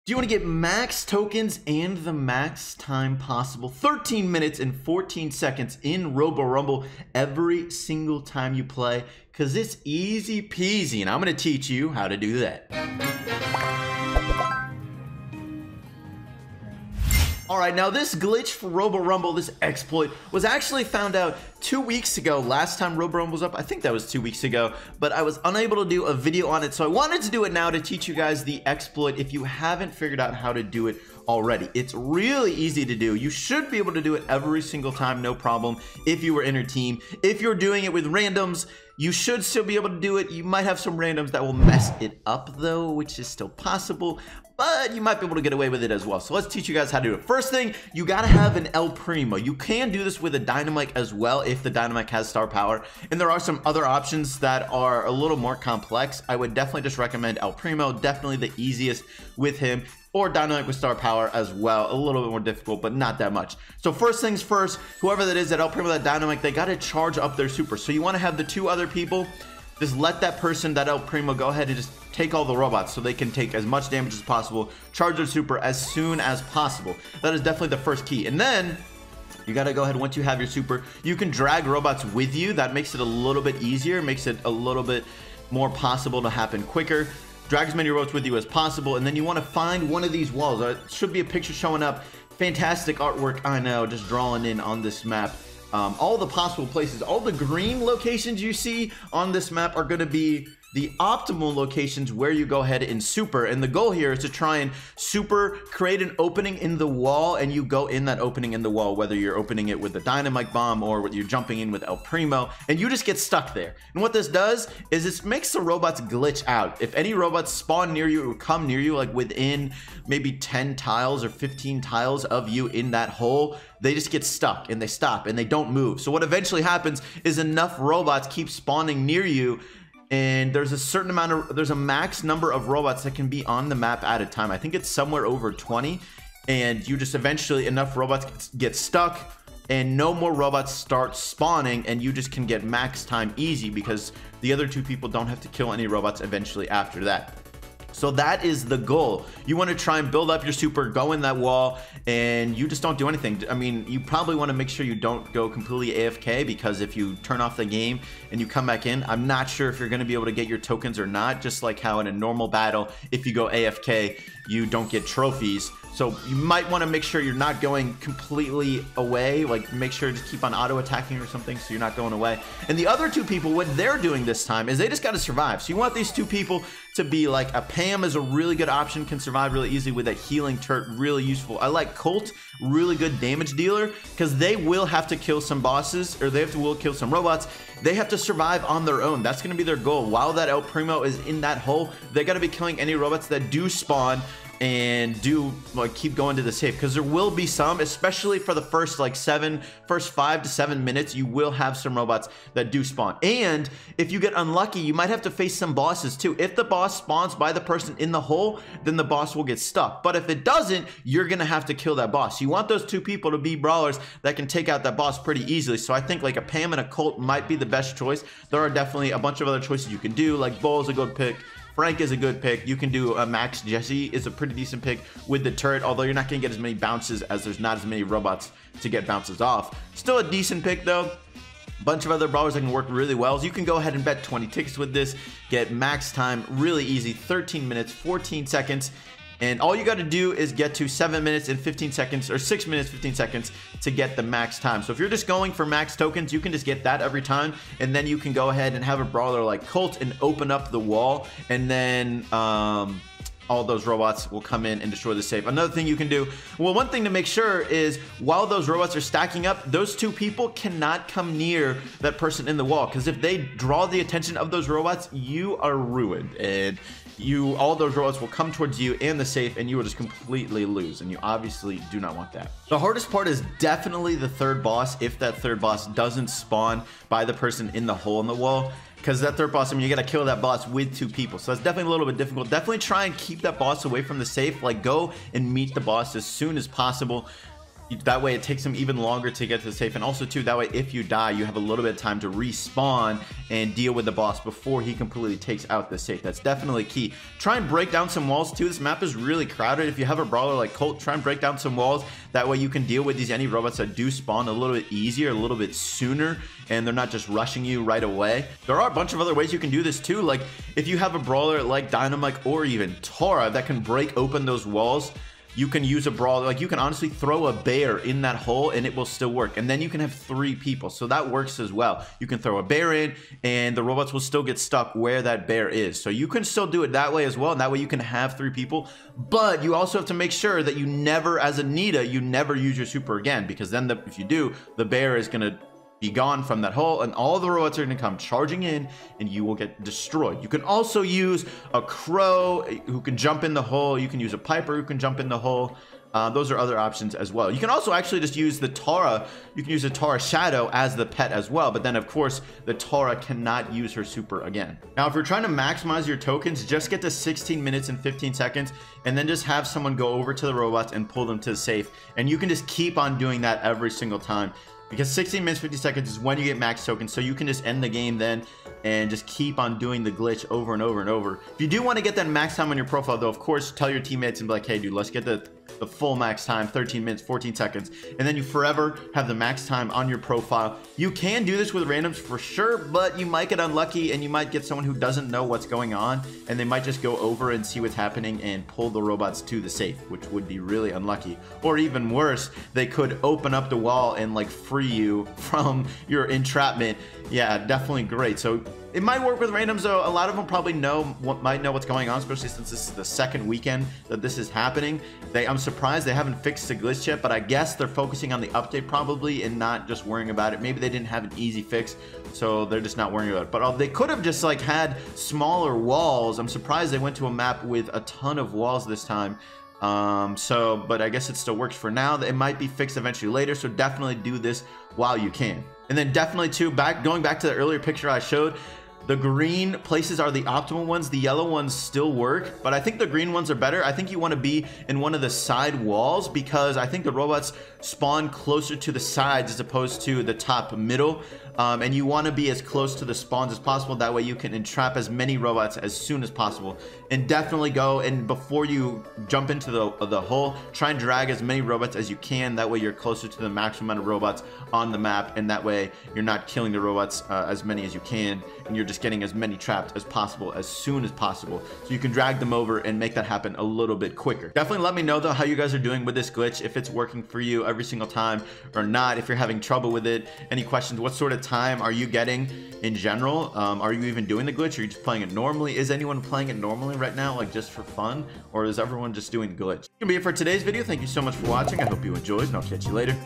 Do you want to get max tokens and the max time possible? 13 minutes and 14 seconds in Robo Rumble every single time you play, because it's easy peasy, and I'm going to teach you how to do that. Alright, now this glitch for Robo Rumble, this exploit, was actually found out 2 weeks ago. Last time Robo Rumble was up, I think that was 2 weeks ago, but I was unable to do a video on it, so I wanted to do it now to teach you guys the exploit if you haven't figured out how to do it already. It's really easy to do. You should be able to do it every single time, no problem, if you were in a team. If you're doing it with randoms, you should still be able to do it. You might have some randoms that will mess it up though, which is still possible, but you might be able to get away with it as well. So let's teach you guys how to do it. First thing, you gotta have an El Primo. You can do this with a Dynamite as well if the Dynamite has star power, and there are some other options that are a little more complex. I would definitely just recommend El Primo, definitely the easiest with him, or Dynamite with star power as well. A little bit more difficult, but not that much. So first things first, whoever that is, that El Primo, that Dynamite, they gotta charge up their super. So you wanna have the two other people, just let that person, that El Primo, go ahead and just take all the robots so they can take as much damage as possible, charge their super as soon as possible. That is definitely the first key. And then you gotta go ahead, once you have your super, you can drag robots with you. That makes it a little bit easier, makes it a little bit more possible to happen quicker. Drag as many robots with you as possible, and then you want to find one of these walls. There should be a picture showing up. Fantastic artwork, I know, just drawing in on this map. All the possible places, all the green locations you see on this map are going to be the optimal locations where you go ahead and super. And the goal here is to try and super, create an opening in the wall, and you go in that opening in the wall, whether you're opening it with a Dynamite bomb or you're jumping in with El Primo, and you just get stuck there. And what this does is it makes the robots glitch out. If any robots spawn near you or come near you, like within maybe 10 tiles or 15 tiles of you in that hole, they just get stuck and they stop and they don't move. So what eventually happens is enough robots keep spawning near you, and there's a certain amount of, there's a max number of robots that can be on the map at a time. I think it's somewhere over 20, and you just eventually, enough robots get stuck and no more robots start spawning, and you just can get max time easy because the other two people don't have to kill any robots eventually after that. So that is the goal. You want to try and build up your super, go in that wall, and you just don't do anything. I mean, you probably want to make sure you don't go completely AFK, because if you turn off the game and you come back in, I'm not sure if you're going to be able to get your tokens or not, just like how in a normal battle, if you go AFK, you don't get trophies. So you might want to make sure you're not going completely away, like make sure to keep on auto attacking or something so you're not going away. And the other two people, what they're doing this time is they just got to survive. So you want these two people to be like, a Pam is a really good option, can survive really easily with a healing turret, really useful. I like Colt, really good damage dealer, because they will have to kill some bosses, or they will kill some robots. They have to survive on their own. That's going to be their goal. While that El Primo is in that hole, they got to be killing any robots that do spawn and do like keep going to the safe, because there will be some, especially for the first 5 to 7 minutes, you will have some robots that do spawn. And if you get unlucky, you might have to face some bosses too. If the boss spawns by the person in the hole, then the boss will get stuck. But if it doesn't, you're gonna have to kill that boss. You want those two people to be brawlers that can take out that boss pretty easily. So I think like a Pam and a Colt might be the best choice. There are definitely a bunch of other choices you can do, like Bull is a good pick, Frank is a good pick. You can do a Max Jesse is a pretty decent pick with the turret, although you're not going to get as many bounces as there's not as many robots to get bounces off. Still a decent pick though. Bunch of other brawlers that can work really well. So you can go ahead and bet 20 tickets with this, get max time really easy, 13 minutes 14 seconds, and all you got to do is get to 7 minutes and 15 seconds, or 6 minutes 15 seconds to get the max time. So if you're just going for max tokens, you can just get that every time, and then you can go ahead and have a brawler like Colt and open up the wall, and then all those robots will come in and destroy the safe. Another thing you can do, well, one thing to make sure is while those robots are stacking up, those two people cannot come near that person in the wall, because if they draw the attention of those robots, you are ruined, and all those robots will come towards you and the safe, and you will just completely lose, and you obviously do not want that. The hardest part is definitely the third boss, if that third boss doesn't spawn by the person in the hole in the wall. Because that third boss, I mean, you got to kill that boss with two people. So that's definitely a little bit difficult. Definitely try and keep that boss away from the safe. Like, go and meet the boss as soon as possible. That way it takes them even longer to get to the safe. And also too, that way if you die, you have a little bit of time to respawn and deal with the boss before he completely takes out the safe. That's definitely key. Try and break down some walls too. This map is really crowded. If you have a brawler like Colt, try and break down some walls. That way you can deal with these enemy robots that do spawn a little bit easier, a little bit sooner, and they're not just rushing you right away. There are a bunch of other ways you can do this too. Like if you have a brawler like Dynamite or even Tara that can break open those walls, you can use a brawler. Like you can honestly throw a bear in that hole and it will still work. And then you can have 3 people. So that works as well. You can throw a bear in and the robots will still get stuck where that bear is. So you can still do it that way as well. And that way you can have 3 people. But you also have to make sure that you never, as a Nita, you never use your super again. Because then if you do, the bear is going to be gone from that hole and all the robots are going to come charging in and you will get destroyed. You can also use a crow who can jump in the hole. You can use a piper who can jump in the hole. Those are other options as well. You can also actually just use the Tara. You can use the Tara Shadow as the pet as well. But then of course the Tara cannot use her super again. Now if you're trying to maximize your tokens, just get to 16 minutes and 15 seconds and then just have someone go over to the robots and pull them to the safe. And you can just keep on doing that every single time. Because 16 minutes, 50 seconds is when you get max tokens. So you can just end the game then and just keep on doing the glitch over and over and over. If you do want to get that max time on your profile though, of course, tell your teammates and be like, hey dude, let's get the full max time, 13 minutes, 14 seconds. And then you forever have the max time on your profile. You can do this with randoms for sure, but you might get unlucky and you might get someone who doesn't know what's going on. And they might just go over and see what's happening and pull the robots to the safe, which would be really unlucky. Or even worse, they could open up the wall and like free you from your entrapment. Yeah, definitely great. So it might work with randoms though. A lot of them probably might know what's going on, especially since this is the second weekend that this is happening. I'm surprised they haven't fixed the glitch yet, but I guess they're focusing on the update probably and not just worrying about it. Maybe they didn't have an easy fix, so they're just not worrying about it. But they could have just like had smaller walls. I'm surprised they went to a map with a ton of walls this time. But I guess it still works for now. It might be fixed eventually later, so definitely do this while you can. And then definitely too, going back to the earlier picture I showed, the green places are the optimal ones. The yellow ones still work, but I think the green ones are better. I think you want to be in one of the side walls because I think the robots spawn closer to the sides as opposed to the top middle. And you want to be as close to the spawns as possible. That way you can entrap as many robots as soon as possible. And definitely go and before you jump into the hole, try and drag as many robots as you can. That way you're closer to the maximum amount of robots on the map. And that way you're not killing the robots as many as you can. And you're just getting as many trapped as possible as soon as possible. So you can drag them over and make that happen a little bit quicker. Definitely let me know though how you guys are doing with this glitch. If it's working for you every single time or not. If you're having trouble with it. Any questions? What sort of time are you getting in general? Are you even doing the glitch? Or are you just playing it normally? Is anyone playing it normally right now, like just for fun? Or is everyone just doing the glitch? That's gonna be it for today's video. Thank you so much for watching. I hope you enjoyed and I'll catch you later.